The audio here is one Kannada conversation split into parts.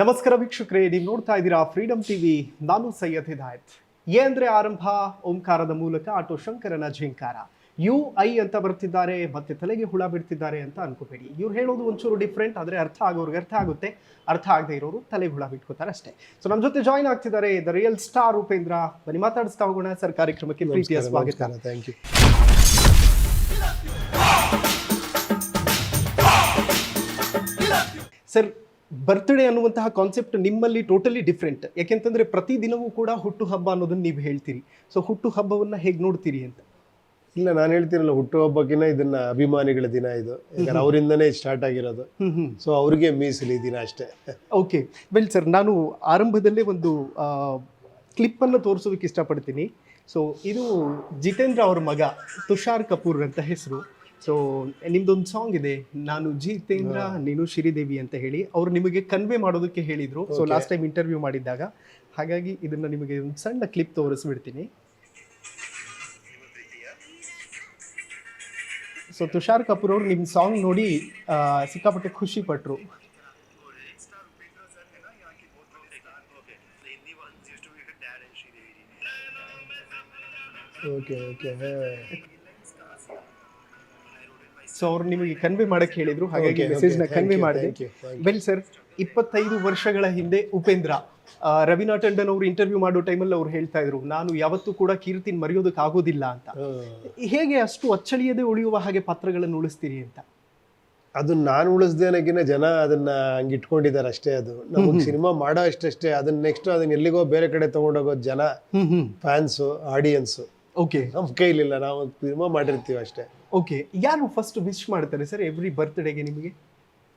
ನಮಸ್ಕಾರ ವೀಕ್ಷಕರೇ, ನೀವು ನೋಡ್ತಾ ಇದ್ದೀರಾ ಫ್ರೀಡಮ್ ಟಿವಿ. ನಾನು ಸೈಯದ್ ಹಿದಾಯತ್. ಎ ಅಂದ್ರೆ ಆರಂಭ, ಓಂಕಾರದ ಮೂಲಕ ಆಟೋ ಶಂಕರನ ಝೇಂಕಾರ. UI ಅಂತ ಬರ್ತಿದ್ದಾರೆ, ಮತ್ತೆ ತಲೆಗೆ ಹುಳ ಬಿಡ್ತಿದ್ದಾರೆ ಅಂತ ಅನ್ಕೋಬೇಡಿ. ಇವ್ರು ಹೇಳೋದು ಒಂಚೂರು ಡಿಫ್ರೆಂಟ್, ಆದರೆ ಅರ್ಥ ಆಗೋರ್ಗೆ ಅರ್ಥ ಆಗುತ್ತೆ, ಅರ್ಥ ಆಗದೆ ಇರೋರು ತಲೆಗೆ ಹುಳ ಬಿಟ್ಕೋತಾರೆ ಅಷ್ಟೇ. ಸೊ ನಮ್ಮ ಜೊತೆ ಜಾಯ್ನ್ ಆಗ್ತಿದ್ದಾರೆ ದ ರಿಯಲ್ ಸ್ಟಾರ್ ಉಪೇಂದ್ರ. ಬನ್ನಿ ಮಾತಾಡಿಸ್ತಾ ಹೋಗೋಣ. ಸರ್, ಕಾರ್ಯಕ್ರಮಕ್ಕೆ ಪ್ರೀತಿಯ ಸ್ವಾಗತ. ಥ್ಯಾಂಕ್ ಯು ಸರ್, ಬರ್ತ್ಡೇ ಅನ್ನುವಂತಹ ಕಾನ್ಸೆಪ್ಟ್ ನಿಮ್ಮಲ್ಲಿ ಟೋಟಲಿ ಡಿಫ್ರೆಂಟ್. ಯಾಕೆಂತಂದ್ರೆ ಪ್ರತಿದಿನವೂ ಕೂಡ ಹುಟ್ಟು ಹಬ್ಬ ಅನ್ನೋದನ್ನ ನೀವು ಹೇಳ್ತೀರಿ. ಸೊ ಹುಟ್ಟು ಹಬ್ಬವನ್ನ ಹೇಗೆ ನೋಡ್ತೀರಿ ಅಂತ? ಇಲ್ಲ, ನಾನು ಹೇಳ್ತೀನಲ್ಲ, ಹುಟ್ಟುಹಬ್ಬಕ್ಕಿಂತ ಇದನ್ನ ಅಭಿಮಾನಿಗಳ ದಿನ ಇದು. ಯಾಕಂದ್ರೆ ಅವರಿಂದನೇ ಸ್ಟಾರ್ಟ್ ಆಗಿರೋದು. ಸೊ ಅವ್ರಿಗೆ ಮೀಸಲು ಈ ದಿನ ಅಷ್ಟೇ. ಓಕೆ, ವೆಲ್ ಸರ್, ನಾನು ಆರಂಭದಲ್ಲೇ ಒಂದು ಕ್ಲಿಪ್ಪನ್ನು ತೋರಿಸೋದಕ್ಕೆ ಇಷ್ಟಪಡ್ತೀನಿ. ಸೊ ಇದು ಜಿತೇಂದ್ರ ಅವ್ರ ಮಗ ತುಷಾರ್ ಕಪೂರ್ ಅಂತ ಹೆಸರು. ಸೊ ನಿಮ್ದೊಂದು ಸಾಂಗ್ ಇದೆ, ನಾನು ಜಿತೇಂದ್ರ ನೀನು ಶ್ರೀದೇವಿ ಅಂತ ಹೇಳಿ. ಅವ್ರು ನಿಮಗೆ ಕನ್ವೆ ಮಾಡೋದಕ್ಕೆ ಹೇಳಿದ್ರು. ಸೊ ಲಾಸ್ಟ್ ಟೈಮ್ ಇಂಟರ್ವ್ಯೂ ಮಾಡಿದ್ದಾಗ. ಹಾಗಾಗಿ ಇದನ್ನ ನಿಮಗೆ ಒಂದು ಸಣ್ಣ ಕ್ಲಿಪ್ ತೋರಿಸ್ಬಿಡ್ತೀನಿ. ಸೊ ತುಷಾರ್ ಕಪೂರ್ ಅವರು ನಿಮ್ಮ ಸಾಂಗ್ ನೋಡಿ ಸಿಕ್ಕಾಪಟ್ಟೆ ಖುಷಿ ಪಟ್ರು. ಓಕೆ ಓಕೆ ಸೊ ಅವ್ರು ನಿಮಗೆ ಕನ್ವೆ ಮಾಡಕ್ಕೆ ಹೇಳಿದ್ರು, ಹಾಗಾಗಿ ಮೆಸೇಜ್ ನ ಕನ್ವೆ ಮಾಡಿದೆ. ವೆಲ್ ಸರ್, 25 ವರ್ಷಗಳ ಹಿಂದೆ ಉಪೇಂದ್ರ, ರವೀನಾ ಟಂಡನ್ ಅವರು ಇಂಟರ್ವ್ಯೂ ಮಾಡೋ ಟೈಮಲ್ಲಿ ಅವ್ರು ಹೇಳ್ತಾ ಇದ್ರು, ನಾನು ಯಾವತ್ತೂ ಕೂಡ ಕೀರ್ತಿನ ಮರೆಯೋದಕ್ಕೆ ಆಗೋದಿಲ್ಲ ಅಂತ. ಹೇಗೆ ಅಷ್ಟು ಅಚ್ಚಳಿಯದೆ ಉಳಿಯುವ ಹಾಗೆ ಪಾತ್ರಗಳನ್ನು ಉಳಿಸ್ತೀರಿ ಅಂತ? ಅದು ನಾನು ಉಳಿಸ್ದೇನಗಿನ ಜನ ಅದನ್ನ ಹಂಗೆ ಇಟ್ಕೊಂಡಿದ್ದಾರೆ ಅಷ್ಟೇ. ಅದು ನಮಗೆ ಸಿನಿಮಾ ಮಾಡೋ ಅಷ್ಟೇ. ಅದನ್ನ ನೆಕ್ಸ್ಟ್ ಅದನ್ನ ಎಲ್ಲಿಗೋ ಬೇರೆ ಕಡೆ ತಗೊಂಡೋಗೋದು ಜನ, ಫ್ಯಾನ್ಸು, ಆಡಿಯನ್ಸು. ಓಕೆ, ನಮ್ಮ ಕೈಲಿಲ್ಲ, ನಾವು ಸಿನಿಮಾ ಮಾಡಿರ್ತೀವಿ ಅಷ್ಟೇ. ಓಕೆ, ಯಾರು ಫಸ್ಟ್ ವಿಶ್ ಮಾಡ್ತಾರೆ ಸರ್ ಎವ್ರಿ ಬರ್ತ್ಡೇಗೆ ನಿಮಗೆ?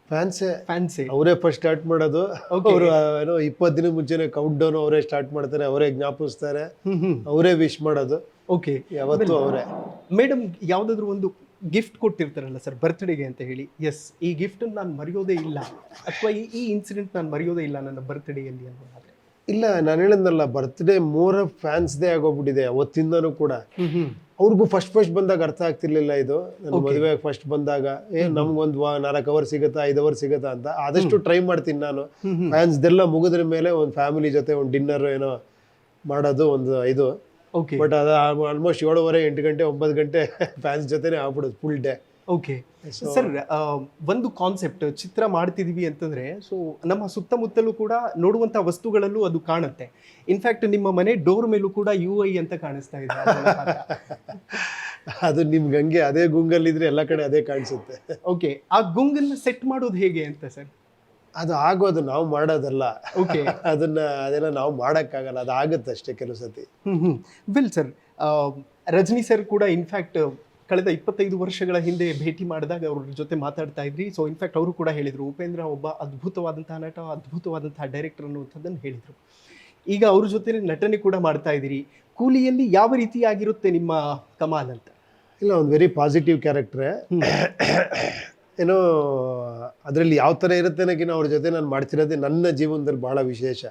ಫ್ಯಾನ್ಸೇ ಅವರೇ ಫಸ್ಟ್ ಸ್ಟಾರ್ಟ್ ಮಾಡೋದು. ಅವರು ಏನೋ 20 ದಿನ ಮುಂಚೆನೆ ಕೌಂಟ್ ಡೌನ್ ಅವರೇ ಸ್ಟಾರ್ಟ್ ಮಾಡ್ತಾರೆ, ಅವರೇ ಜ್ಞಾಪಿಸ್ತಾರೆ, ಅವರೇ ವಿಶ್ ಮಾಡೋದು. ಓಕೆ, ಯಾವತ್ತೂ ಅವರೇ. ಮೇಡಮ್ ಯಾವ್ದಾದ್ರು ಒಂದು ಗಿಫ್ಟ್ ಕೊಟ್ಟಿರ್ತಾರಲ್ಲ ಸರ್ ಬರ್ತ್ಡೇಗೆ ಅಂತ ಹೇಳಿ, ಎಸ್ ಈ ಗಿಫ್ಟ್ ನಾನು ಮರೆಯೋದೇ ಇಲ್ಲ, ಅಥವಾ ಈ ಇನ್ಸಿಡೆಂಟ್ ನಾನು ಮರೆಯೋದೇ ಇಲ್ಲ ನನ್ನ ಬರ್ತ್ಡೇಯಲ್ಲಿ ಅನ್ನೋದಾದ್ರೆ? ಇಲ್ಲ, ನಾನು ಹೇಳಿದ್ನಲ್ಲ, ಬರ್ತ್ಡೇ ಮೋರ್ ಫ್ಯಾನ್ಸ್ದೇ ಆಗೋಗ್ಬಿಟ್ಟಿದೆ ಅವತ್ತಿಂದನೂ ಕೂಡ. ಅವ್ರಿಗೂ ಫಸ್ಟ್ ಬಂದಾಗ ಅರ್ಥ ಆಗ್ತಿರ್ಲಿಲ್ಲ ಇದು. ನನ್ನ ಮದುವೆ ಫಸ್ಟ್ ಬಂದಾಗ ನಮ್ಗೊಂದು 4 ಅವರ್ ಸಿಗುತ್ತಾ 5 ಅವರ್ ಸಿಗುತ್ತಾ ಅಂತ ಆದಷ್ಟು ಟ್ರೈ ಮಾಡ್ತೀನಿ ನಾನು. ಫ್ಯಾನ್ಸ್ದೆಲ್ಲ ಮುಗಿದ್ರ ಮೇಲೆ ಒಂದು ಫ್ಯಾಮಿಲಿ ಜೊತೆ ಒಂದು ಡಿನ್ನರ್ ಏನೋ ಮಾಡೋದು ಒಂದು ಇದು. ಬಟ್ ಅದು ಆಲ್ಮೋಸ್ಟ್ 7:30 8 ಗಂಟೆ 9 ಗಂಟೆ ಫ್ಯಾನ್ಸ್ ಜೊತೆನೆ ಆಗ್ಬಿಡೋದು ಫುಲ್ ಡೇ. ಓಕೆ ಸರ್, ಒಂದು ಕಾನ್ಸೆಪ್ಟ್, ಚಿತ್ರ ಮಾಡ್ತಿದೀವಿ ಅಂತಂದ್ರೆ ಸೊ ನಮ್ಮ ಸುತ್ತಮುತ್ತಲೂ ಕೂಡ ನೋಡುವಂತ ವಸ್ತುಗಳಲ್ಲೂ ಅದು ಕಾಣುತ್ತೆ. ಇನ್ಫ್ಯಾಕ್ಟ್ ನಿಮ್ಮ ಮನೆ ಡೋರ್ ಮೇಲೂ ಕೂಡ UI ಅಂತ ಕಾಣಿಸ್ತಾ ಇದೆ. ಅದು ನಿಮ್ಗೆ ಹಂಗೆ ಅದೇ ಗುಂಗಲ್ಲಿದ್ರೆ ಎಲ್ಲ ಕಡೆ ಅದೇ ಕಾಣಿಸುತ್ತೆ. ಓಕೆ, ಆ ಗುಂಗನ್ನ ಸೆಟ್ ಮಾಡೋದು ಹೇಗೆ ಅಂತ ಸರ್? ಅದು ಆಗೋದು, ನಾವು ಮಾಡೋದಲ್ಲ. ಓಕೆ, ಅದೆಲ್ಲ ನಾವು ಮಾಡೋಕ್ಕಾಗಲ್ಲ, ಅದು ಆಗುತ್ತೆ ಅಷ್ಟೇ ಕೆಲವು ಸತಿ. ವೆಲ್ ಸರ್, ರಜನಿ ಸರ್ ಕೂಡ ಇನ್ಫ್ಯಾಕ್ಟ್ ಕಳೆದ 25 ವರ್ಷಗಳ ಹಿಂದೆ ಭೇಟಿ ಮಾಡಿದಾಗ ಅವ್ರ ಜೊತೆ ಮಾತಾಡ್ತಾ ಇದ್ರಿ. ಸೊ ಇನ್ಫ್ಯಾಕ್ಟ್ ಅವರು ಕೂಡ ಹೇಳಿದರು, ಉಪೇಂದ್ರ ಒಬ್ಬ ಅದ್ಭುತವಾದಂತಹ ನಟ, ಅದ್ಭುತವಾದಂತಹ ಡೈರೆಕ್ಟರ್ ಅನ್ನುವಂಥದ್ದನ್ನು ಹೇಳಿದರು. ಈಗ ಅವ್ರ ಜೊತೆ ನಟನೆ ಕೂಡ ಮಾಡ್ತಾ ಇದ್ದೀರಿ. ಕೂಲಿಯಲ್ಲಿ ಯಾವ ರೀತಿಯಾಗಿರುತ್ತೆ ನಿಮ್ಮ ಕಮಾಲ್ ಅಂತ? ಇಲ್ಲ, ಒಂದು ವೆರಿ ಪಾಸಿಟಿವ್ ಕ್ಯಾರೆಕ್ಟ್ರೇ. ಏನೋ ಅದರಲ್ಲಿ ಯಾವ ಥರ ಇರುತ್ತೆ ಅನ್ನೋಕ್ಕಿಂತ ಅವ್ರ ಜೊತೆ ನಾನು ಮಾಡ್ತಿರೋದೇ ನನ್ನ ಜೀವನದಲ್ಲಿ ಬಹಳ ವಿಶೇಷ.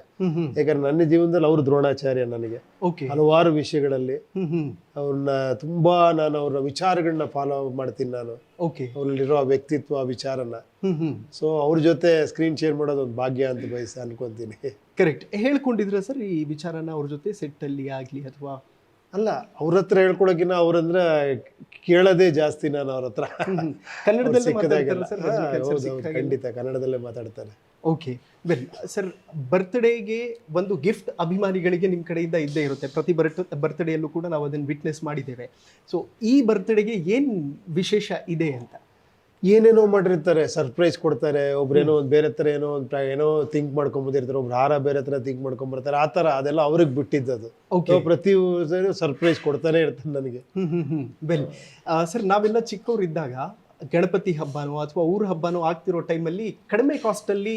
ಯಾಕಂದ್ರೆ ನನ್ನ ಜೀವನದಲ್ಲಿ ಅವರು ದ್ರೋಣಾಚಾರ್ಯ ನನಗೆ ಹಲವಾರು ವಿಷಯಗಳಲ್ಲಿ. ಅವ್ರನ್ನ ತುಂಬಾ ನಾನು ಅವ್ರ ವಿಚಾರಗಳನ್ನ ಫಾಲೋ ಮಾಡ್ತೀನಿ ನಾನು. ಅವ್ರಲ್ಲಿರೋ ವ್ಯಕ್ತಿತ್ವ, ವಿಚಾರನ. ಸೊ ಅವ್ರ ಜೊತೆ ಸ್ಕ್ರೀನ್ ಶೇರ್ ಮಾಡೋದು ಒಂದು ಭಾಗ್ಯ ಅಂತ ಅನ್ಕೊಂತೀನಿ. ಕರೆಕ್ಟ್. ಹೇಳ್ಕೊಂಡಿದ್ರ ಸರ್ ಈ ವಿಚಾರನ ಅವ್ರ ಜೊತೆ ಸೆಟ್ ಅಲ್ಲಿ ಆಗ್ಲಿ ಅಥವಾ? ಅಲ್ಲ, ಅವ್ರ ಹತ್ರ ಹೇಳ್ಕೊಳಕಿನ ಅವ್ರಂದ್ರೆ ಕೇಳೋದೇ ಜಾಸ್ತಿ ನಾನು ಅವ್ರ ಹತ್ರ. ಕನ್ನಡದಲ್ಲಿ ಖಂಡಿತ ಕನ್ನಡದಲ್ಲೇ ಮಾತಾಡ್ತಾರೆ. ಓಕೆ, ವೆಲ್ ಸರ್, ಬರ್ತ್ಡೇಗೆ ಒಂದು ಗಿಫ್ಟ್ ಅಭಿಮಾನಿಗಳಿಗೆ ನಿಮ್ಮ ಕಡೆಯಿಂದ ಇದ್ದೇ ಇರುತ್ತೆ. ಪ್ರತಿ ಬರ್ತ್ಡೇಯಲ್ಲೂ ಕೂಡ ನಾವು ಅದನ್ನು ವಿಟ್ನೆಸ್ ಮಾಡಿದ್ದೇವೆ. ಸೊ ಈ ಬರ್ತ್ಡೇಗೆ ಏನು ವಿಶೇಷ ಇದೆ ಅಂತ? ಏನೇನೋ ಮಾಡಿರ್ತಾರೆ, ಸರ್ಪ್ರೈಸ್ ಕೊಡ್ತಾರೆ. ಒಬ್ರೇನೋ ಒಂದು ಬೇರೆ ಥರ ಏನೋ ಥಿಂಕ್ ಮಾಡ್ಕೊಂಬಂದಿರ್ತಾರೆ, ಒಬ್ರು ಹಾರ ಬೇರೆ ಥರ ಥಿಂಕ್ ಮಾಡ್ಕೊಂಬರ್ತಾರೆ. ಆ ಥರ ಅದೆಲ್ಲ ಅವ್ರಿಗೆ ಬಿಟ್ಟಿದ್ದದು. ಪ್ರತಿ ಸರ್ಪ್ರೈಸ್ ಕೊಡ್ತಾನೆ ಇರ್ತಾರೆ ನನಗೆ. ವೆಲ್ ಸರ್, ನಾವೆಲ್ಲ ಚಿಕ್ಕವರಿದ್ದಾಗ ಗಣಪತಿ ಹಬ್ಬನೋ ಅಥವಾ ಊರ ಹಬ್ಬನೋ ಆಗ್ತಿರೋ ಟೈಮಲ್ಲಿ ಕಡಿಮೆ ಕಾಸ್ಟಲ್ಲಿ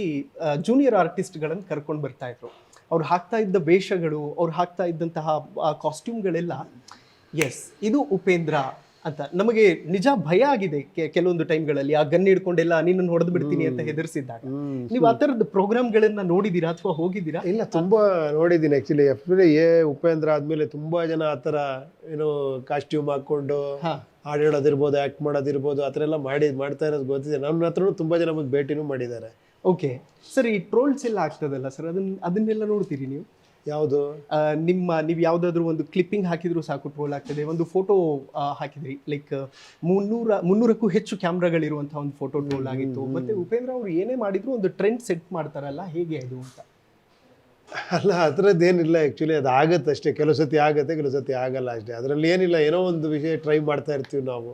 ಜೂನಿಯರ್ ಆರ್ಟಿಸ್ಟ್ಗಳನ್ನು ಕರ್ಕೊಂಡು ಬರ್ತಾ ಇದ್ರು. ಅವ್ರು ಹಾಕ್ತಾ ಇದ್ದ ವೇಷಗಳು, ಅವ್ರು ಹಾಕ್ತಾ ಇದ್ದಂತಹ ಕಾಸ್ಟ್ಯೂಮ್ಗಳೆಲ್ಲ, ಎಸ್ ಇದು ಉಪೇಂದ್ರ ಅಂತ ನಮಗೆ ನಿಜ ಭಯ ಆಗಿದೆ ಕೆಲವೊಂದು ಟೈಮ್ಗಳಲ್ಲಿ. ಆ ಗನ್ ಹಿಡ್ಕೊಂಡೆಲ್ಲ ನಿನ್ನನ್ನು ಹೊಡೆದು ಬಿಡ್ತೀನಿ ಅಂತ ಹೆದರ್ಸಿದ್ದಾಗ ನೀವು ಆ ಥರದ ಪ್ರೋಗ್ರಾಮ್ಗಳನ್ನ ನೋಡಿದ್ದೀರಾ ಅಥವಾ ಹೋಗಿದ್ದೀರಾ? ಇಲ್ಲ, ತುಂಬಾ ನೋಡಿದ್ದೀನಿ ಆಕ್ಚುಲಿ. ಉಪೇಂದ್ರ ಆದ್ಮೇಲೆ ತುಂಬಾ ಜನ ಆ ಥರ ಏನೋ ಕಾಸ್ಟ್ಯೂಮ್ ಹಾಕೊಂಡು ಹಾಡು ಹೇಳೋದಿರ್ಬೋದು, ಆಕ್ಟ್ ಮಾಡೋದಿರ್ಬೋದು, ಆ ಥರ ಎಲ್ಲ ಮಾಡ್ತಾ ಇರೋದು ಗೊತ್ತಿದೆ. ನನ್ನ ಹತ್ರನೂ ತುಂಬಾ ಜನ ಬಂದು ಭೇಟಿನೂ ಮಾಡಿದ್ದಾರೆ. ಓಕೆ ಸರ್, ಈ ಟ್ರೋಲ್ಸ್ ಎಲ್ಲ ಆಗ್ತದಲ್ಲ ಸರ್, ಅದನ್ನೆಲ್ಲ ನೋಡ್ತೀರಿ ನೀವು? ಯಾವುದು? ನೀವು ಯಾವುದಾದ್ರೂ ಒಂದು ಕ್ಲಿಪ್ಪಿಂಗ್ ಹಾಕಿದ್ರು ಸಾಕು ಟ್ರೋಲ್ ಆಗ್ತದೆ. ಒಂದು ಫೋಟೋ ಹಾಕಿದ್ರಿ, ಲೈಕ್ 300ಕ್ಕೂ ಹೆಚ್ಚು ಕ್ಯಾಮ್ರಾಗಳಿರುವಂತಹ ಒಂದು ಫೋಟೋ ಟ್ರೋಲ್ ಆಗಿತ್ತು. ಮತ್ತೆ ಉಪೇಂದ್ರ ಅವರು ಏನೇ ಮಾಡಿದ್ರು ಒಂದು ಟ್ರೆಂಡ್ ಸೆಟ್ ಮಾಡ್ತಾರಲ್ಲ, ಹೇಗೆ ಅದು ಅಂತ? ಅಲ್ಲ, ಆ ಥರದ್ದೇನಿಲ್ಲ ಆ್ಯಕ್ಚುಲಿ. ಅದು ಆಗತ್ತೆ ಅಷ್ಟೇ, ಕೆಲವು ಸತಿ ಆಗತ್ತೆ, ಕೆಲವು ಸತಿ ಆಗಲ್ಲ ಅಷ್ಟೇ. ಅದರಲ್ಲಿ ಏನಿಲ್ಲ, ಏನೋ ಒಂದು ವಿಷಯ ಟ್ರೈ ಮಾಡ್ತಾ ಇರ್ತೀವಿ ನಾವು,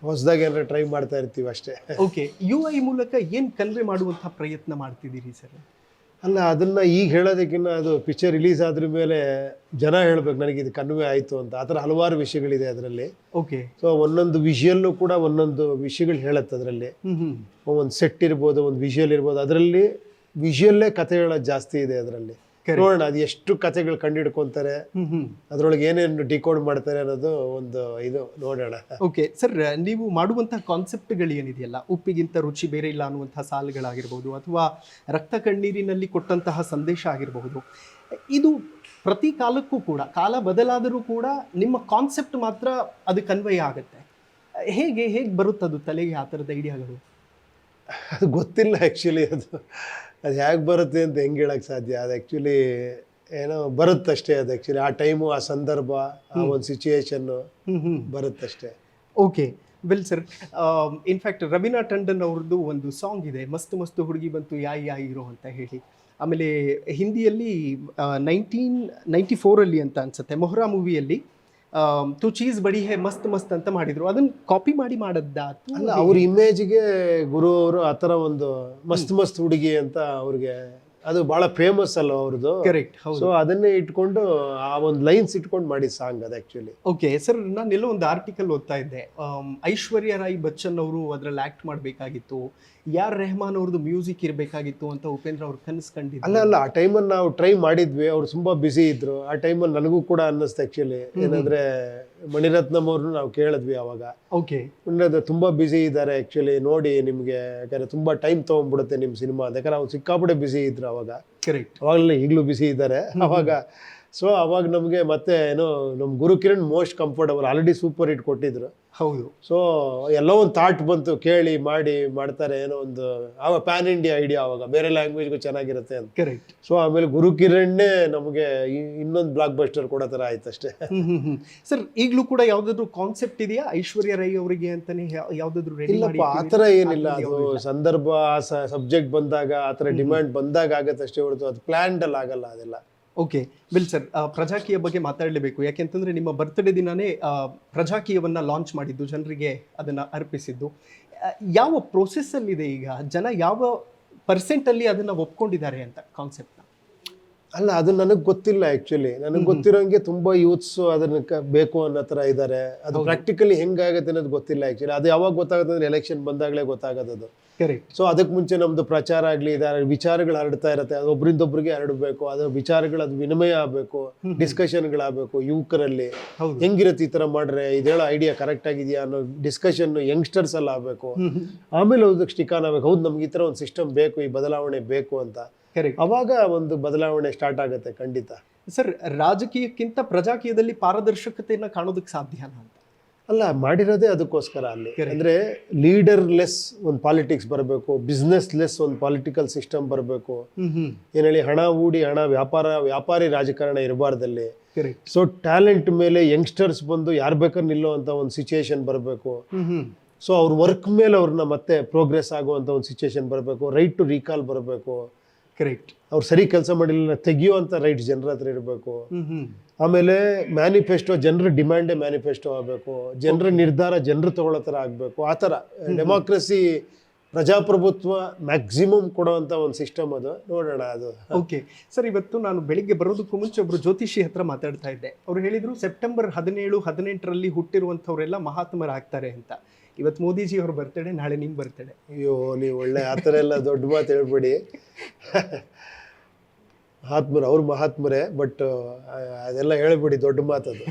ಹೊಸದಾಗಿ ಏನಾರ ಟ್ರೈ ಮಾಡ್ತಾ ಇರ್ತೀವಿ ಅಷ್ಟೇ. ಓಕೆ, UI ಮೂಲಕ ಏನು ಕನ್ವೆ ಮಾಡುವಂಥ ಪ್ರಯತ್ನ ಮಾಡ್ತಿದ್ದೀರಿ ಸರ್? ಅಲ್ಲ, ಅದನ್ನು ಈಗ ಹೇಳೋದಕ್ಕಿಂತ ಅದು ಪಿಕ್ಚರ್ ರಿಲೀಸ್ ಆದ್ರ ಮೇಲೆ ಜನ ಹೇಳ್ಬೇಕು ನನಗೆ ಇದು ಕನ್ವೆ ಆಯಿತು ಅಂತ. ಆ ಥರ ಹಲವಾರು ವಿಷಯಗಳಿದೆ ಅದರಲ್ಲಿ. ಓಕೆ. ಸೊ ಒಂದೊಂದು ವಿಷಯಲ್ಲೂ ಕೂಡ ಒಂದೊಂದು ವಿಷಯಗಳು ಹೇಳುತ್ತೆ ಅದರಲ್ಲಿ. ಒಂದು ಸೆಟ್ ಇರ್ಬೋದು, ಒಂದು ವಿಷುವಲ್ ಇರ್ಬೋದು. ಅದರಲ್ಲಿ ವಿಷುವಲ್ಲೇ ಕತೆ ಹೇಳೋದು ಜಾಸ್ತಿ ಇದೆ ಅದರಲ್ಲಿ. ನೋಡೋಣ ಅದು ಎಷ್ಟು ಕತೆಗಳು ಕಂಡಿಡ್ಕೊಂತಾರೆ, ಅದ್ರೊಳಗೆ ಏನೇನು ಡಿಕೋಡ್ ಮಾಡ್ತಾರೆ ಅನ್ನೋದು ಒಂದು ಇದು ನೋಡೋಣ. ಓಕೆ ಸರ್, ನೀವು ಮಾಡುವಂತಹ ಕಾನ್ಸೆಪ್ಟ್ಗಳು ಏನಿದೆಯಲ್ಲ, ಉಪ್ಪಿಗಿಂತ ರುಚಿ ಬೇರೆ ಇಲ್ಲ ಅನ್ನುವಂತಹ ಸಾಲುಗಳಾಗಿರ್ಬೋದು, ಅಥವಾ ರಕ್ತ ಕಣ್ಣೀರಿನಲ್ಲಿ ಕೊಟ್ಟಂತಹ ಸಂದೇಶ ಆಗಿರಬಹುದು, ಇದು ಪ್ರತಿ ಕಾಲಕ್ಕೂ ಕೂಡ, ಕಾಲ ಬದಲಾದರೂ ಕೂಡ ನಿಮ್ಮ ಕಾನ್ಸೆಪ್ಟ್ ಮಾತ್ರ ಅದು ಕನ್ವಯ ಆಗುತ್ತೆ. ಹೇಗೆ ಬರುತ್ತದು ತಲೆಗೆ ಆ ಥರದ ಐಡಿಯಾಗಳು? ಅದು ಗೊತ್ತಿಲ್ಲ ಆ್ಯಕ್ಚುಲಿ. ಅದು ಹೇಗೆ ಬರುತ್ತೆ ಅಂತ ಹೆಂಗೆ ಹೇಳೋಕ್ಕೆ ಸಾಧ್ಯ? ಅದು ಆ್ಯಕ್ಚುಲಿ ಏನೋ ಬರುತ್ತಷ್ಟೇ. ಅದು ಆ್ಯಕ್ಚುಲಿ ಆ ಟೈಮು, ಆ ಸಂದರ್ಭ, ಆ ಒಂದು ಸಿಚುಯೇಷನ್ನು ಬರುತ್ತಷ್ಟೇ. Okay, well sir, in fact Raveena Tandon ಅವ್ರದ್ದು ಒಂದು ಸಾಂಗ್ ಇದೆ, ಮಸ್ತ್ ಮಸ್ತ್ ಹುಡುಗಿ ಬಂತು ಯಾಯಿ ಯಾಯಿ ಇರೋ ಅಂತ ಹೇಳಿ. ಆಮೇಲೆ ಹಿಂದಿಯಲ್ಲಿ 1994 ಅಂತ ಅನ್ಸುತ್ತೆ, ಮೊಹರಾ ಮೂವಿಯಲ್ಲಿ ತು ಚೀಸ್ ಬಡಿ ಹೇ ಮಸ್ತ್ ಮಸ್ತ್ ಅಂತ ಮಾಡಿದ್ರು. ಅದನ್ನ ಕಾಪಿ ಮಾಡದ್ದ? ಅಲ್ಲ, ಅವ್ರ ಇಮೇಜ್ಗೆ ಗುರು ಅವರು ಆ ಥರ ಒಂದು ಮಸ್ತ್ ಮಸ್ತ್ ಹುಡುಗಿ ಅಂತ ಅವ್ರಿಗೆ ಅದು ಭಾಳ ಫೇಮಸ್ ಅಲ್ಲ ಅವ್ರದ್ದು. ಕರೆಕ್ಟ್. ಸೊ ಅದನ್ನೇ ಇಟ್ಕೊಂಡು ಆ ಒಂದು ಲೈನ್ಸ್ ಇಟ್ಕೊಂಡು ಮಾಡಿದ ಸಾಂಗ್ ಅದು ಆ್ಯಕ್ಚುಲಿ. ಓಕೆ ಸರ್, ನಾನು ಎಲ್ಲೋ ಒಂದು ಆರ್ಟಿಕಲ್ ಓದ್ತಾ ಇದ್ದೆ, ಐಶ್ವರ್ಯ ರಾಯ್ ಬಚ್ಚನ್ ಅವರು ಅದರಲ್ಲಿ ಆ್ಯಕ್ಟ್ ಮಾಡಬೇಕಾಗಿತ್ತು, ರೆಹಮಾನ್ ಅವ್ರದ್ದು ಮ್ಯೂಸಿಕ್ ಇರಬೇಕಾಗಿತ್ತು ಅಂತ ಉಪೇಂದ್ರ ಅವ್ರು ಕನಸು ಕಂಡಿದ್ರು. ಅಲ್ಲ, ಆ ಟೈಮಲ್ಲಿ ನಾವು ಟ್ರೈ ಮಾಡಿದ್ವಿ. ಅವ್ರು ತುಂಬ ಬ್ಯುಸಿ ಇದ್ರು ಆ ಟೈಮಲ್ಲಿ. ನನಗೂ ಕೂಡ ಅನ್ನಿಸ್ತು ಆ್ಯಕ್ಚುಲಿ. ಏನಂದರೆ ಮಣಿರತ್ನಂ ಅವ್ರನ್ನ ನಾವು ಕೇಳಿದ್ವಿ ಅವಾಗ. ಓಕೆ, ತುಂಬ ಬ್ಯುಸಿ ಇದ್ದಾರೆ ಆ್ಯಕ್ಚುಲಿ, ನೋಡಿ ನಿಮಗೆ, ಯಾಕಂದರೆ ತುಂಬ ಟೈಮ್ ತೊಗೊಂಡ್ಬಿಡುತ್ತೆ ನಿಮ್ಮ ಸಿನಿಮಾ. ಯಾಕಂದ್ರೆ ಅವ್ರು ಸಿಕ್ಕಾಪಟ್ಟೆ ಬ್ಯುಸಿ ಇದ್ರು ಅವಾಗ. ಕರೆಕ್ಟ್. ಅವಾಗಲೇ ಈಗಲೂ ಬ್ಯುಸಿ ಇದ್ದಾರೆ ಅವಾಗ. ಸೊ ಅವಾಗ ನಮಗೆ ಮತ್ತೆ ಏನೋ ನಮ್ಮ Gurukiran most comfortable, already super hit ಕೊಟ್ಟಿದ್ರು. ಹೌದು. ಸೊ ಎಲ್ಲೋ ಒಂದು ಥಾಟ್ ಬಂತು, ಕೇಳಿ ಮಾಡ್ತಾರೆ ಏನೋ ಒಂದು. ಆವಾಗ ಪ್ಯಾನ್ ಇಂಡಿಯಾ ಐಡಿಯಾ, ಅವಾಗ ಬೇರೆ ಲ್ಯಾಂಗ್ವೇಜ್ಗೂ ಚೆನ್ನಾಗಿರುತ್ತೆ ಅಂತ. ಕರೆಕ್ಟ್. ಸೊ ಆಮೇಲೆ ಗುರುಕಿರಣ್ಣೇ ನಮಗೆ ಇನ್ನೊಂದು ಬ್ಲಾಕ್ ಬಸ್ಟರ್ ಕೊಡೋ ಥರ ಆಯ್ತು ಅಷ್ಟೇ. ಸರ್, ಈಗಲೂ ಕೂಡ ಯಾವುದಾದ್ರು ಕಾನ್ಸೆಪ್ಟ್ ಇದೆಯಾ ಐಶ್ವರ್ಯ ರೈ ಅವರಿಗೆ ಅಂತಾನೆ? ಯಾವುದಾದ್ರು ರೆಡಿ? ಇಲ್ಲಪ್ಪ, ಆ ಥರ ಏನಿಲ್ಲ. ಅದು ಸಂದರ್ಭ, ಸಬ್ಜೆಕ್ಟ್ ಬಂದಾಗ, ಆ ಥರ ಡಿಮ್ಯಾಂಡ್ ಬಂದಾಗ ಆಗತ್ತೆ ಅಷ್ಟೇ ಹೊರತು ಅದು ಪ್ಲ್ಯಾನ್ಡಲ್ಲಿ ಆಗಲ್ಲ ಅದೆಲ್ಲ. ಓಕೆ, ವೆಲ್ ಸರ್, ಪ್ರಜಾಕೀಯ ಬಗ್ಗೆ ಮಾತಾಡಲೇಬೇಕು. ಯಾಕೆಂತಂದರೆ ನಿಮ್ಮ ಬರ್ತ್ಡೇ ದಿನನೇ ಪ್ರಜಾಕೀಯವನ್ನು ಲಾಂಚ್ ಮಾಡಿದ್ದು, ಜನರಿಗೆ ಅದನ್ನು ಅರ್ಪಿಸಿದ್ದು. ಯಾವ ಪ್ರೋಸೆಸ್ಸಲ್ಲಿದೆ ಈಗ? ಜನ ಯಾವ ಪರ್ಸೆಂಟಲ್ಲಿ ಅದನ್ನು ಒಪ್ಕೊಂಡಿದ್ದಾರೆ ಅಂತ ಕಾನ್ಸೆಪ್ಟ್ನ? ಅಲ್ಲ, ಅದು ನನಗೆ ಗೊತ್ತಿಲ್ಲ ಆ್ಯಕ್ಚುಲಿ. ನನಗೆ ಗೊತ್ತಿರೋಂಗೆ ತುಂಬ ಯೂತ್ಸು ಅದನ್ನು ಬೇಕು ಅನ್ನೋ ಥರ ಇದ್ದಾರೆ. ಅದು ಪ್ರಾಕ್ಟಿಕಲಿ ಹೆಂಗಾಗುತ್ತೆ ಅನ್ನೋದು ಗೊತ್ತಿಲ್ಲ ಆ್ಯಕ್ಚುಲಿ. ಅದು ಯಾವಾಗ ಗೊತ್ತಾಗುತ್ತೆ ಅಂದರೆ ಎಲೆಕ್ಷನ್ ಬಂದಾಗಲೇ ಗೊತ್ತಾಗೋದು. ಕರೆಕ್ಟ್. ಸೊ ಅದಕ್ಕೆ ಮುಂಚೆ ನಮ್ಮದು ಪ್ರಚಾರ ಆಗಲಿ, ವಿಚಾರಗಳು ಹರಡ್ತಾ ಇರುತ್ತೆ, ಅದು ಒಬ್ರಿಂದೊಬ್ರಿಗೆ ಹರಡಬೇಕು, ಅದು ವಿಚಾರಗಳು, ಅದು ವಿನಿಮಯ ಆಗಬೇಕು, ಡಿಸ್ಕಷನ್ಗಳಾಗಬೇಕು ಯುವಕರಲ್ಲಿ. ಹೆಂಗಿರುತ್ತೆ ಈ ಥರ ಮಾಡ್ರೆ, ಇದೇಳೋ ಐಡಿಯಾ ಕರೆಕ್ಟ್ ಆಗಿದೆಯಾ ಅನ್ನೋ ಡಿಸ್ಕಷನ್ ಯಂಗ್ಸ್ಟರ್ಸ್ ಅಲ್ಲಿ ಆಗಬೇಕು. ಆಮೇಲೆ ಅದಕ್ಕೆ ಸ್ಟಿಕಾನ್ ಆಗಬೇಕು, ಹೌದು ನಮ್ಗೆ ಈ ಥರ ಒಂದು ಸಿಸ್ಟಮ್ ಬೇಕು, ಈ ಬದಲಾವಣೆ ಬೇಕು ಅಂತ. ಅವಾಗ ಒಂದು ಬದಲಾವಣೆ ಸ್ಟಾರ್ಟ್ ಆಗುತ್ತೆ ಖಂಡಿತ. ಸರ್, ರಾಜಕೀಯಕ್ಕಿಂತ ಪ್ರಜಾಕೀಯದಲ್ಲಿ ಪಾರದರ್ಶಕತೆಯನ್ನು ಕಾಣೋದಕ್ಕೆ ಸಾಧ್ಯನಾ ಅಂತ? ಅಲ್ಲ, ಮಾಡಿರೋದೇ ಅದಕ್ಕೋಸ್ಕರ ಅಲ್ಲಿ. ಅಂದರೆ ಲೀಡರ್ ಲೆಸ್ ಒಂದು ಪಾಲಿಟಿಕ್ಸ್ ಬರಬೇಕು, ಬಿಸ್ನೆಸ್ ಲೆಸ್ ಒಂದು ಪಾಲಿಟಿಕಲ್ ಸಿಸ್ಟಮ್ ಬರಬೇಕು. ಏನು ಹೇಳಿ, ಹಣ ಹೂಡಿ ವ್ಯಾಪಾರಿ ರಾಜಕಾರಣ ಇರಬಾರ್ದಲ್ಲಿ. ಸೊ ಟ್ಯಾಲೆಂಟ್ ಮೇಲೆ ಯಂಗ್ಸ್ಟರ್ಸ್ ಬಂದು ಯಾರು ಬೇಕಾದ್ರೆ ನಿಲ್ಲೋ ಅಂತ ಒಂದು ಸಿಚುಯೇಷನ್ ಬರಬೇಕು. ಸೊ ಅವ್ರ ವರ್ಕ್ ಮೇಲೆ ಅವ್ರನ್ನ ಮತ್ತೆ ಪ್ರೋಗ್ರೆಸ್ ಆಗುವಂಥ ಒಂದು ಸಿಚುಯೇಷನ್ ಬರಬೇಕು. ರೈಟ್ ಟು ರೀಕಾಲ್ ಬರಬೇಕು. ಕರೆಕ್ಟ್. ಅವ್ರು ಸರಿ ಕೆಲಸ ಮಾಡಿಲ್ಲ ತೆಗಿಯುವಂಥ ರೈಟ್ಸ್ ಜನರ ಹತ್ರ ಇರಬೇಕು. ಆಮೇಲೆ ಮ್ಯಾನಿಫೆಸ್ಟೋ, ಜನರ ಡಿಮ್ಯಾಂಡೇ ಮ್ಯಾನಿಫೆಸ್ಟೋ ಆಗಬೇಕು. ಜನರ ನಿರ್ಧಾರ ಜನರು ತಗೊಳ್ಳೋ ಥರ ಆಗಬೇಕು. ಆ ಥರ ಡೆಮಾಕ್ರಸಿ, ಪ್ರಜಾಪ್ರಭುತ್ವ ಮ್ಯಾಕ್ಸಿಮಮ್ ಕೊಡುವಂಥ ಒಂದು ಸಿಸ್ಟಮ್ ಅದು. ನೋಡೋಣ ಅದು. ಓಕೆ ಸರ್, ಇವತ್ತು ನಾನು ಬೆಳಿಗ್ಗೆ ಬರೋದಕ್ಕೂ ಮುಂಚೆ ಒಬ್ಬರು ಜ್ಯೋತಿಷಿ ಹತ್ರ ಮಾತಾಡ್ತಾ ಇದ್ದೆ. ಅವ್ರು ಹೇಳಿದರು ಸೆಪ್ಟೆಂಬರ್ 17, 18ರಲ್ಲಿ ಹುಟ್ಟಿರುವಂಥವರೆಲ್ಲ ಮಹಾತ್ಮರಾಗ್ತಾರೆ ಅಂತ. ಇವತ್ತು ಮೋದಿಜಿ ಅವ್ರ ಬರ್ತಡೇ, ನಾಳೆ ನಿಮ್ಮ ಬರ್ತಡೇ. ಅಯ್ಯೋ, ನೀವು ಒಳ್ಳೆ ಆ ಥರ ಎಲ್ಲ ದೊಡ್ಡ ಮಾತು ಹೇಳ್ಬೇಡಿ. ಅವ್ರು ಮಹಾತ್ಮರೇ, ಬಟ್ ಅದೆಲ್ಲ ಹೇಳ್ಬಿಡಿ, ದೊಡ್ಡ ಮಾತದು.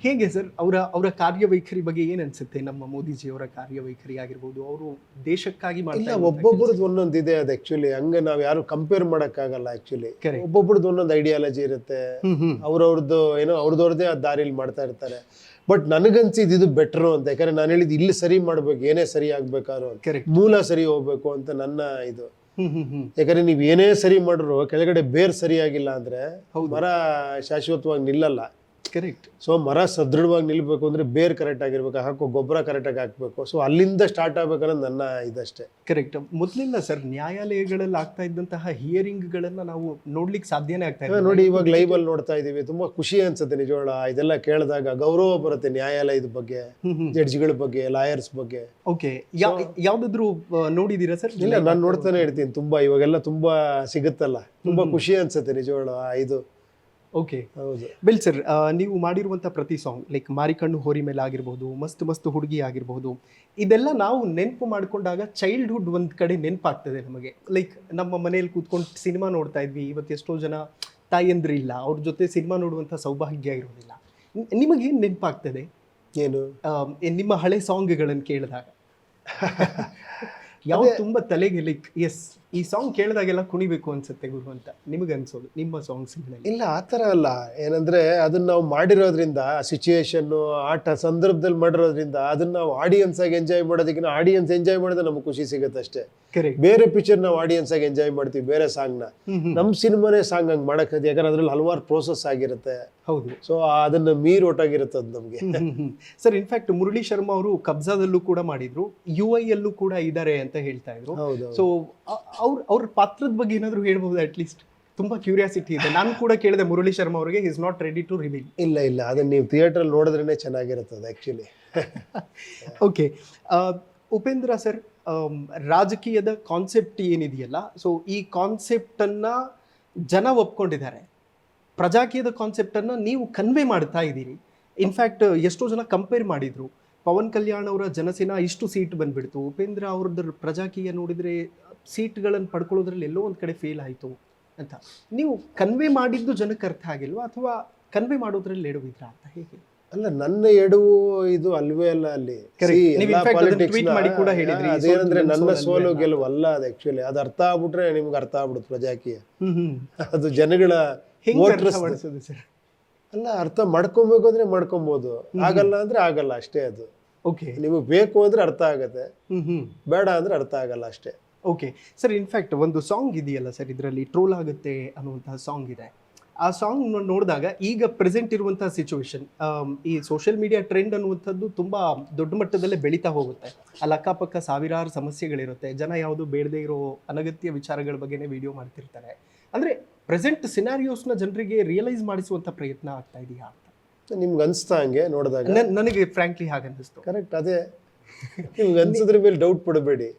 ಹೇಗೆ ಸರ್ ಅವರ ಕಾರ್ಯವೈಖರಿ ಬಗ್ಗೆ ಏನು ಅನ್ಸುತ್ತೆ? ನಮ್ಮ ಮೋದಿಜಿ ಅವರ ಕಾರ್ಯವೈಖರಿ ಆಗಿರ್ಬೋದು, ಅವರು ದೇಶಕ್ಕಾಗಿ ಇಲ್ಲ, ಒಬ್ಬೊಬ್ರದ್ದು ಒಂದೊಂದು ಇದೆ. ಅದು ಆ್ಯಕ್ಚುಲಿ ಹಂಗೆ ನಾವು ಯಾರು ಕಂಪೇರ್ ಮಾಡೋಕ್ಕಾಗಲ್ಲ ಆ್ಯಕ್ಚುಲಿ. ಒಬ್ಬೊಬ್ರದ್ದು ಒಂದೊಂದು ಐಡಿಯಾಲಜಿ ಇರುತ್ತೆ, ಅವ್ರವ್ರದ್ದು ಏನೋ ಅವ್ರದವ್ರದ್ದೇ ಆ ದಾರಿಲಿ ಮಾಡ್ತಾ ಇರ್ತಾರೆ. ಬಟ್ ನನಗನ್ಸಿದ್ದು ಇದು ಬೆಟ್ರು ಅಂತ. ಯಾಕಂದ್ರೆ ನಾನು ಹೇಳಿದ್ದು ಇಲ್ಲಿ ಸರಿ ಮಾಡ್ಬೇಕು, ಏನೇ ಸರಿ ಆಗ್ಬೇಕಾದ್ರು ಮೂಲ ಸರಿ ಹೋಗ್ಬೇಕು ಅಂತ ನನ್ನ ಇದು. ಯಾಕಂದ್ರೆ ನೀವು ಏನೇ ಸರಿ ಮಾಡ್ರು ಕೆಳಗಡೆ ಬೇರ್ ಸರಿಯಾಗಿಲ್ಲ ಅಂದ್ರೆ ಮರ ಶಾಶ್ವತವಾಗಿ ನಿಲ್ಲಲ್ಲ. ಕರೆಕ್ಟ್. ಸೊ ಮರ ಸದೃಢವಾಗಿ ನಿಲ್ಬೇಕು ಅಂದ್ರೆ ಬೇರ್ ಕರೆಕ್ಟ್ ಆಗಿರ್ಬೇಕು, ಹಾಕೋ ಗೊಬ್ಬರ ಕರೆಕ್ಟಾಗಿ ಹಾಕ್ಬೇಕು. ಸೊ ಅಲ್ಲಿಂದ ಸ್ಟಾರ್ಟ್ ಆಗ್ಬೇಕನ್ನೋದು ನನ್ನ ಇದಷ್ಟೇ. ಕರೆಕ್ಟ್. ಮೊದಲಿಲ್ಲ ಸರ್, ನ್ಯಾಯಾಲಯಗಳಲ್ಲಿ ಆಗ್ತಾ ಇದ್ದಂತಹ ಹಿಯರಿಂಗ್ಗಳನ್ನ ನಾವು ನೋಡ್ಲಿಕ್ಕೆ ಸಾಧ್ಯನೇ ಆಗ್ತಾ ಇಲ್ಲ. ನೋಡಿ ಇವಾಗ ಲೈವ್ ಅಲ್ಲಿ ನೋಡ್ತಾ ಇದೀವಿ, ತುಂಬಾ ಖುಷಿ ಅನ್ಸುತ್ತೆ ನಿಜವಾಳ. ಇದೆಲ್ಲ ಕೇಳಿದಾಗ ಗೌರವ ಬರುತ್ತೆ ನ್ಯಾಯಾಲಯದ ಬಗ್ಗೆ, ಜಡ್ಜ್ಗಳ ಬಗ್ಗೆ, ಲಾಯರ್ಸ್ ಬಗ್ಗೆ. ಓಕೆ, ಯಾವ್ದಾದ್ರು ನೋಡಿದೀರಾ ಸರ್? ಇಲ್ಲ, ನಾನು ನೋಡ್ತಾನೆ ಇರ್ತೀನಿ ತುಂಬಾ. ಇವಾಗೆಲ್ಲ ತುಂಬಾ ಸಿಗುತ್ತಲ್ಲ, ತುಂಬಾ ಖುಷಿ ಅನ್ಸುತ್ತೆ ನಿಜವಾಳ ಇದು. ಓಕೆ, ಹೌದು. ಬೆಲ್ ಸರ್, ನೀವು ಮಾಡಿರುವಂಥ ಪ್ರತಿ ಸಾಂಗ್ ಲೈಕ್ ಮಾರಿಕಣ್ಣು ಹೋರಿ ಮೇಲೆ ಆಗಿರ್ಬೋದು, ಮಸ್ತ್ ಮಸ್ತ್ ಹುಡುಗಿ ಆಗಿರ್ಬೋದು, ಇದೆಲ್ಲ ನಾವು ನೆನಪು ಮಾಡ್ಕೊಂಡಾಗ ಚೈಲ್ಡ್ಹುಡ್ ಒಂದು ಕಡೆ ನೆನಪಾಗ್ತದೆ ನಮಗೆ. ಲೈಕ್ ನಮ್ಮ ಮನೆಯಲ್ಲಿ ಕೂತ್ಕೊಂಡು ಸಿನಿಮಾ ನೋಡ್ತಾ ಇದ್ವಿ. ಇವತ್ತು ಎಷ್ಟೋ ಜನ ತಾಯಂದ್ರು ಇಲ್ಲ, ಅವ್ರ ಜೊತೆ ಸಿನಿಮಾ ನೋಡುವಂಥ ಸೌಭಾಗ್ಯ ಇರೋದಿಲ್ಲ. ನಿಮಗೇನು ನೆನಪಾಗ್ತದೆ ಏನು ನಿಮ್ಮ ಹಳೆ ಸಾಂಗ್ಗಳನ್ನು ಕೇಳಿದಾಗ? ಯಾವ ತುಂಬ ತಲೆಗೆ ಲೈಕ್ ಎಸ್ ಈ ಸಾಂಗ್ ಕೇಳಿದಾಗೆಲ್ಲ ಕುಣಿಬೇಕು ಅನ್ಸುತ್ತೆ ಗುರು ಅಂತ ನಿಮಗೆ ಅನ್ಸೋದು ನಿಮ್ಮ ಸಾಂಗ್ಸ್ಗಳಲ್ಲಿ? ಇಲ್ಲ, ಆ ಥರ ಅಲ್ಲ. ಏನಂದ್ರೆ ಅದನ್ನ ನಾವು ಮಾಡಿರೋದ್ರಿಂದ, ಸಿಚುಯೇಷನ್ ಆಟ ಸಂದರ್ಭದಲ್ಲಿ ಮಾಡಿರೋದ್ರಿಂದ ಅದನ್ನ ನಾವು ಆಡಿಯನ್ಸ್ ಆಗಿ ಎಂಜಾಯ್ ಮಾಡೋದಕ್ಕಿಂತ ಆಡಿಯನ್ಸ್ ಎಂಜಾಯ್ ಮಾಡಿದ್ರೆ ನಮ್ಗೆ ಖುಷಿ ಸಿಗುತ್ತೆ ಅಷ್ಟೇ. ಕರೆಕ್ಟ್. ಬೇರೆ ಪಿಕ್ಚರ್ ನಾವು ಆಡಿಯನ್ಸ್ ಆಗಿ ಎಂಜಾಯ್ ಮಾಡ್ತೀವಿ, ಬೇರೆ ಸಾಂಗ್ನ. ನಮ್ಮ ಸಿನಿಮಾನೇ ಸಾಂಗ್ ಹಂಗೆ ಮಾಡಕ್ಕೆ, ಯಾಕಂದ್ರೆ ಅದ್ರಲ್ಲಿ ಹಲವಾರು ಪ್ರೋಸೆಸ್ ಆಗಿರುತ್ತೆ. ಹೌದು. ಸೊ ಅದನ್ನ ಮೀರ್ ಒಟ್ಟಾಗಿರುತ್ತೆ ಅದು ನಮಗೆ. ಸರ್, ಇನ್ಫ್ಯಾಕ್ಟ್ ಮುರಳಿ ಶರ್ಮಾ ಅವರು ಕಬ್ಜಾದಲ್ಲೂ ಕೂಡ ಮಾಡಿದ್ರು, UI ಅಲ್ಲೂ ಕೂಡ ಇದ್ದಾರೆ ಅಂತ ಹೇಳ್ತಾ ಇದ್ರು. ಸೊ ಅವ್ರ ಪಾತ್ರದ ಬಗ್ಗೆ ಏನಾದ್ರು ಹೇಳ್ಬಹುದು? ಅಟ್ಲೀಸ್ಟ್ ತುಂಬಾ ಕ್ಯೂರಿಯಾಸಿಟಿ ಇದೆ. ನಾನು ಕೂಡ ಕೇಳಿದೆ ಮುರಳಿ ಶರ್ಮಾ ಅವರಿಗೆ, is not ready to reveal. ಇಲ್ಲ ಇಲ್ಲ, ಅದನ್ನ ನೀವು ಥಿಯೇಟರ್ ನೋಡಿದ್ರೇನೆ ಚೆನ್ನಾಗಿರುತ್ತದೆ ಆಕ್ಚುಲಿ. ಓಕೆ, ಉಪೇಂದ್ರ ಸರ್, ರಾಜಕೀಯದ ಕಾನ್ಸೆಪ್ಟ್ ಏನಿದೆಯಲ್ಲ, ಸೊ ಈ ಕಾನ್ಸೆಪ್ಟನ್ನು ಜನ ಒಪ್ಕೊಂಡಿದ್ದಾರೆ. ಪ್ರಜಾಕೀಯದ ಕಾನ್ಸೆಪ್ಟನ್ನು ನೀವು ಕನ್ವೆ ಮಾಡ್ತಾ ಇದ್ದೀರಿ. ಇನ್ಫ್ಯಾಕ್ಟ್ ಎಷ್ಟೋ ಜನ ಕಂಪೇರ್ ಮಾಡಿದರು, ಪವನ್ ಕಲ್ಯಾಣ್ ಅವರ ಜನಸೇನಾ ಇಷ್ಟು ಸೀಟ್ ಬಂದ್ಬಿಡ್ತು, ಉಪೇಂದ್ರ ಅವ್ರದ್ದು ಪ್ರಜಾಕೀಯ ನೋಡಿದರೆ ಸೀಟ್ಗಳನ್ನು ಪಡ್ಕೊಳ್ಳೋದ್ರಲ್ಲಿ ಎಲ್ಲೋ ಒಂದು ಕಡೆ ಫೇಲ್ ಆಯಿತು ಅಂತ. ನೀವು ಕನ್ವೆ ಮಾಡಿದ್ದು ಜನಕ್ಕೆ ಅರ್ಥ ಆಗಿಲ್ವಾ, ಅಥವಾ ಕನ್ವೆ ಮಾಡೋದ್ರಲ್ಲಿ ಎಡವಿದ್ರ ಅಂತ? ಹೇಗೆ? ಅಲ್ಲ, ನನ್ನ ಎಡವು ಇದು ಅಲ್ವೇ ಅಲ್ಲ ಅಲ್ಲಿ. ಅದೇನಂದ್ರೆ ನನ್ನ ಸೋಲು ಗೆಲುವು ಅಲ್ಲ ಅದು. ಆಕ್ಚುಲಿ ಅದು ಅರ್ಥ ಆಗ್ಬಿಟ್ರೆ ನಿಮ್ಗೆ ಅರ್ಥ ಆಗ್ಬಿಡುತ್ತೆ ಪ್ರಜಾಕೀಯ. ಅದು ಜನಗಳ ಅಲ್ಲ, ಅರ್ಥ ಮಾಡ್ಕೊಬೇಕು ಅಂದ್ರೆ ಮಾಡ್ಕೊಬಹುದು, ಆಗಲ್ಲ ಅಂದ್ರೆ ಆಗಲ್ಲ ಅಷ್ಟೇ. ಅದು ಓಕೆ, ನಿಮಗೆ ಬೇಕು ಅಂದ್ರೆ ಅರ್ಥ ಆಗತ್ತೆ, ಬೇಡ ಅಂದ್ರೆ ಅರ್ಥ ಆಗಲ್ಲ ಅಷ್ಟೇ. ಓಕೆ ಸರ್, ಇನ್ಫ್ಯಾಕ್ಟ್ ಒಂದು ಸಾಂಗ್ ಇದೆಯಲ್ಲ ಸರ್, ಇದರಲ್ಲಿ ಟ್ರೋಲ್ ಆಗುತ್ತೆ ಅನ್ನುವಂತಹ ಸಾಂಗ್ ಇದೆ. ಆ ಸಾಂಗ್ ನೋಡಿದಾಗ ಈಗ ಪ್ರೆಸೆಂಟ್ ಇರುವಂತಹ ಸಿಚುವೇಶನ್, ಈ ಸೋಷಿಯಲ್ ಮೀಡಿಯಾ ಟ್ರೆಂಡ್ ಅನ್ನುವಂಥದ್ದು ತುಂಬ ದೊಡ್ಡ ಮಟ್ಟದಲ್ಲೇ ಬೆಳೀತಾ ಹೋಗುತ್ತೆ. ಅಲ್ಲಿ ಅಕ್ಕಪಕ್ಕ ಸಾವಿರಾರು ಸಮಸ್ಯೆಗಳಿರುತ್ತೆ. ಜನ ಯಾವುದು ಬೇಡದೇ ಇರೋ ಅನಗತ್ಯ ವಿಚಾರಗಳ ಬಗ್ಗೆನೇ ವಿಡಿಯೋ ಮಾಡ್ತಿರ್ತಾರೆ. ಅಂದರೆ ಪ್ರೆಸೆಂಟ್ ಸಿನಾರಿಯೋಸ್ನ ಜನರಿಗೆ ರಿಯಲೈಸ್ ಮಾಡಿಸುವಂಥ ಪ್ರಯತ್ನ ಆಗ್ತಾ ಇದೆಯಾ ಅಂತ ನಿಮ್ಗೆ ಅನಿಸ್ತಾ? ಹಂಗೆ ನೋಡಿದಾಗ ನನಗೆ ಫ್ರ್ಯಾಂಕ್ಲಿ ಹಾಗೆ ಅನ್ನಿಸ್ತು. ಕರೆಕ್ಟ್, ಅದೇ ನಿಮ್ಗೆ ಅನ್ಸಿದ್ರ ಮೇಲೆ ಡೌಟ್ ಪಡಬೇಡಿ.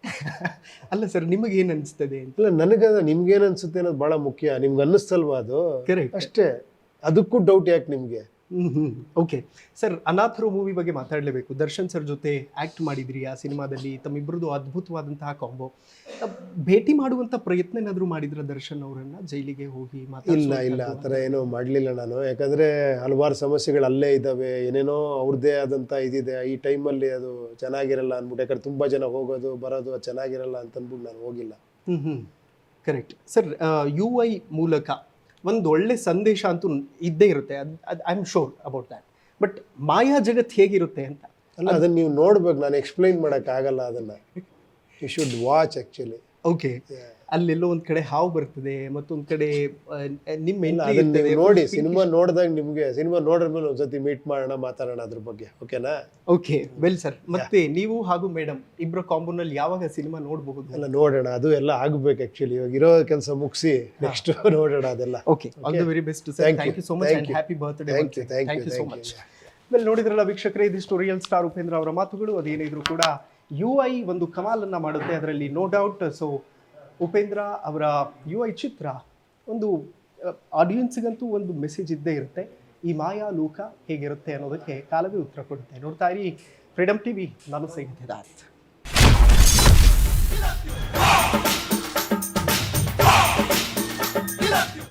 ಅಲ್ಲ ಸರ್, ನಿಮಗೆ ಏನು ಅನಿಸ್ತದೆ? ಇಲ್ಲ, ನನಗೆ ನಿಮ್ಗೇನು ಅನ್ಸುತ್ತೆ ಅನ್ನೋದು ಬಹಳ ಮುಖ್ಯ. ನಿಮ್ಗೆ ಅನ್ನಿಸ್ತಲ್ವಾ ಅದು? ಕರೆಕ್ಟ್, ಅಷ್ಟೇ. ಅದಕ್ಕೂ ಡೌಟ್ ಯಾಕೆ ನಿಮಗೆ? ಓಕೆ ಸರ್, ಅನಾಥರು ಮೂವಿ ಬಗ್ಗೆ ಮಾತಾಡಲೇಬೇಕು. ದರ್ಶನ್ ಸರ್ ಜೊತೆ ಆ್ಯಕ್ಟ್ ಮಾಡಿದ್ರಿ ಆ ಸಿನಿಮಾದಲ್ಲಿ. ತಮ್ಮಿಬ್ಬರದು ಅದ್ಭುತವಾದಂತಹ ಕಾಂಬೋ. ಭೇಟಿ ಮಾಡುವಂಥ ಪ್ರಯತ್ನ ಏನಾದರೂ ಮಾಡಿದ್ರ ದರ್ಶನ್ ಅವರನ್ನ ಜೈಲಿಗೆ ಹೋಗಿ? ಇಲ್ಲ ಇಲ್ಲ, ಆ ಥರ ಏನೋ ಮಾಡಲಿಲ್ಲ ನಾನು. ಯಾಕಂದರೆ ಹಲವಾರು ಸಮಸ್ಯೆಗಳು ಅಲ್ಲೇ ಇದ್ದಾವೆ, ಏನೇನೋ ಅವ್ರದ್ದೇ ಆದಂಥ ಇದಿದೆ. ಈ ಟೈಮಲ್ಲಿ ಅದು ಚೆನ್ನಾಗಿರಲ್ಲ ಅಂದ್ಬಿಟ್ಟು, ಯಾಕಂದ್ರೆ ತುಂಬ ಜನ ಹೋಗೋದು ಬರೋದು ಅದು ಚೆನ್ನಾಗಿರಲ್ಲ ಅಂತ ಅಂದ್ಬಿಟ್ಟು ನಾನು ಹೋಗಿಲ್ಲ. ಕರೆಕ್ಟ್ ಸರ್, UI ಮೂಲಕ ಒಂದು ಒಳ್ಳೆ ಸಂದೇಶ ಅಂತೂ ಇದ್ದೇ ಇರುತ್ತೆ, I am sure about that. But ಮಾಯಾ ಜಗತ್ ಹೇಗಿರುತ್ತೆ ಅಂತ ಅಲ್ಲ, ಅದನ್ನ ನೀವು ನೋಡ್ಬೇಕು. ನಾನು ಎಕ್ಸ್ಪ್ಲೈನ್ ಮಾಡೋಕ್ಕಾಗಲ್ಲ ಅದನ್ನ. You should watch actually. Okay, ಅಲ್ಲೆಲ್ಲೋ ಒಂದು ಕಡೆ ಹಾವು ಬರ್ತದೆ, ಮತ್ತೊಂದು ಕಡೆ ನಿಮ್ಮ ನೋಡಿ. ಸಿನಿಮಾ ನೋಡಿದಾಗ ನಿಮಗೆ ಸಿನಿಮಾ ನೋಡಿದ್ಮೇಲೆ ಒಂದ್ಸತಿ ಮೀಟ್ ಮಾಡೋಣ, ಮಾತಾಡೋಣ ಅದ್ರ ಬಗ್ಗೆ. ಓಕೆನಾ? Okay, well sir. ಮತ್ತೆ ನೀವು ಹಾಗೂ ಮೇಡಮ್ ಇಬ್ಬರ ಕಾಂಬೋನಲ್ಲಿ ಯಾವಾಗ ಸಿನಿಮಾ ನೋಡಬಹುದು? ಎಲ್ಲ ನೋಡೋಣ, ಅದು ಎಲ್ಲ ಆಗ್ಬೇಕು ಆಕ್ಚುಲಿ. ಇವಾಗ ಇರೋ ಕೆಲಸ ಮುಗಿಸಿ ನೆಕ್ಸ್ಟ್ ನೋಡೋಣ ಅದೆಲ್ಲ. Okay, all the very best sir. Thank you so much and happy birthday. Thank you so much. Well, ನೋಡಿದ್ರಲ್ಲ ವೀಕ್ಷಕರೇ, ಇದಿಷ್ಟು ರಿಯಲ್ ಸ್ಟಾರ್ ಉಪೇಂದ್ರ ಅವರ ಮಾತುಗಳು. ಅದೇನಿದ್ರು ಕೂಡ UI ಒಂದು ಕಮಾಲನ್ನ ಮಾಡುತ್ತೆ, ಅದರಲ್ಲಿ ನೋ ಡೌಟ್. ಸೊ ಉಪೇಂದ್ರ ಅವರ UI ಚಿತ್ರ ಒಂದು ಆಡಿಯನ್ಸ್ಗಂತೂ ಒಂದು ಮೆಸೇಜ್ ಇದ್ದೇ ಇರುತ್ತೆ. ಈ ಮಾಯಾ ಲೋಕ ಹೇಗಿರುತ್ತೆ ಅನ್ನೋದಕ್ಕೆ ಕಾಲವೇ ಉತ್ತರ ಕೊಡುತ್ತೆ. ನೋಡ್ತಾ ಇರಿ ಫ್ರೀಡಮ್ TV. ನಾನು ಸೈನಿಕ.